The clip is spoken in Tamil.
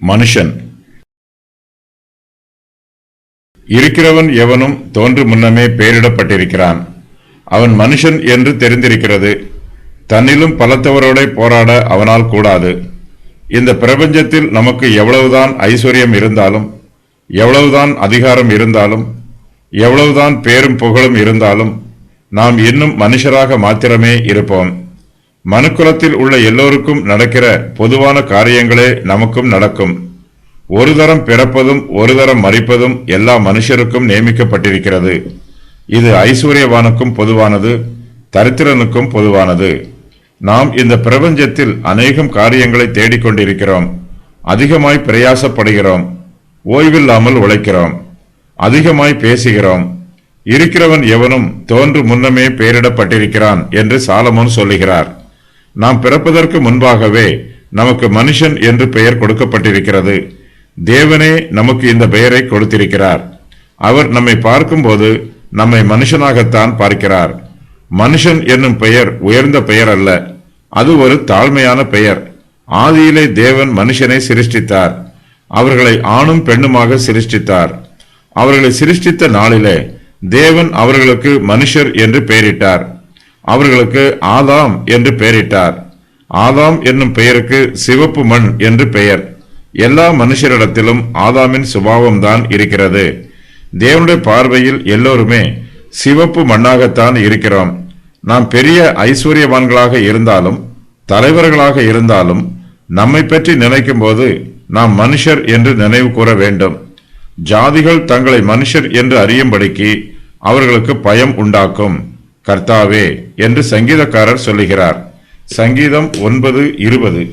மனுஷன். இருக்கிறவன் எவனும் தோன்று முன்னமே பெயரிடப்பட்டிருக்கிறான். அவன் மனுஷன் என்று தெரிந்திருக்கிறது. தன்னிலும் பலத்தவரோட போராட அவனால் கூடாது. இந்த பிரபஞ்சத்தில் நமக்கு எவ்வளவுதான் ஐஸ்வர்யம் இருந்தாலும், எவ்வளவுதான் அதிகாரம் இருந்தாலும், எவ்வளவுதான் பேரும் புகழும் இருந்தாலும், நாம் இன்னும் மனுஷராக மாத்திரமே இருப்போம். மனுக்குலத்தில் உள்ள எல்லோருக்கும் நடக்கிற பொதுவான காரியங்களே நமக்கும் நடக்கும். ஒரு தரம் பிறப்பதும் ஒரு தரம் மரிப்பதும் எல்லா மனுஷருக்கும் நியமிக்கப்பட்டிருக்கிறது. இது ஐஸ்வர்யவானுக்கும் பொதுவானது, தரித்திரனுக்கும் பொதுவானது. நாம் இந்த பிரபஞ்சத்தில் அநேகம் காரியங்களை தேடிக்கொண்டிருக்கிறோம். அதிகமாய் பிரயாசப்படுகிறோம். ஓய்வில்லாமல் உழைக்கிறோம். அதிகமாய் பேசுகிறோம். இருக்கிறவன் எவனும் தோன்று முன்னமே பெயரிடப்பட்டிருக்கிறான் என்று சாலமோன் சொல்லுகிறார். நாம் பிறப்பதற்கு முன்பாகவே நமக்கு மனுஷன் என்று பெயர் கொடுக்கப்பட்டிருக்கிறது. தேவனே நமக்கு இந்த பெயரை கொடுத்திருக்கிறார். அவர் நம்மை பார்க்கும்போது நம்மை மனுஷனாகத்தான் பார்க்கிறார். மனுஷன் என்னும் பெயர் உயர்ந்த பெயர் அல்ல, அது ஒரு தாழ்மையான பெயர். ஆதியிலே தேவன் மனுஷனை சிருஷ்டித்தார். அவர்களை ஆணும் பெண்ணுமாக சிருஷ்டித்தார். அவர்களை சிருஷ்டித்த நாளிலே தேவன் அவர்களுக்கு மனுஷர் என்று பெயரிட்டார். அவர்களுக்கு ஆதாம் என்று பெயரிட்டார். ஆதாம் என்னும் பெயருக்கு சிவப்பு மண் என்று பெயர். எல்லா மனுஷரிடத்திலும் ஆதாமின் சுபாவம்தான் இருக்கிறது. தேவனுடைய பார்வையில் எல்லோருமே சிவப்பு மண்ணாகத்தான் இருக்கிறோம். நாம் பெரிய ஐஸ்வர்யவான்களாக இருந்தாலும், தலைவர்களாக இருந்தாலும், நம்மை பற்றி நினைக்கும் போது நாம் மனுஷர் என்று நினைவு கூற வேண்டும். ஜாதிகள் தங்களை மனுஷர் என்று அறியும்படிக்கு அவர்களுக்கு பயம் உண்டாக்கும். கர்த்தாவே என்று சங்கீதக்காரர் சொல்லுகிறார். சங்கீதம் 9:20.